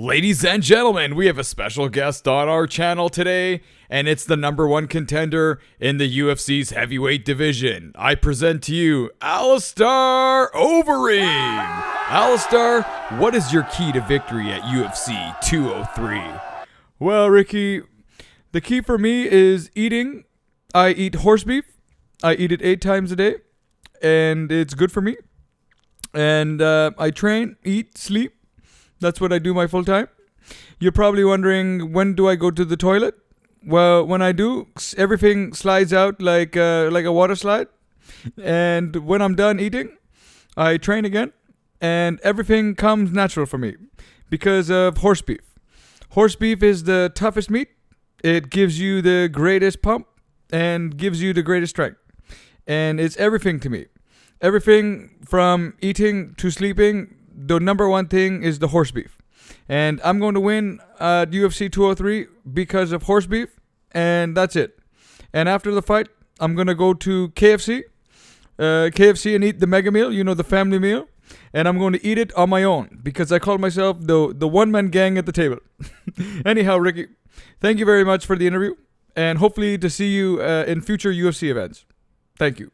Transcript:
Ladies and gentlemen, we have a special guest on our channel today, and it's the #1 contender in the UFC's heavyweight division. I present to you Alistair Overeem. Alistair, what is your key to victory at UFC 203? Well, Ricky, the key for me is eating. I eat horse beef. I eat it 8 times a day, and it's good for me. And I train, eat, sleep. That's what I do my full time. You're probably wondering, when do I go to the toilet? Well, when I do, everything slides out like a water slide. And when I'm done eating, I train again, and everything comes natural for me because of horse beef. Horse beef is the toughest meat. It gives you the greatest pump and gives you the greatest strength. And it's everything to me. Everything from eating to sleeping, the #1 thing is the horse beef. And I'm going to win at UFC 203 because of horse beef, and that's it. And after the fight, I'm going to go to KFC and eat the mega meal, the family meal. And I'm going to eat it on my own because I call myself the one-man gang at the table. Anyhow, Ricky, thank you very much for the interview, and hopefully to see you in future UFC events. Thank you.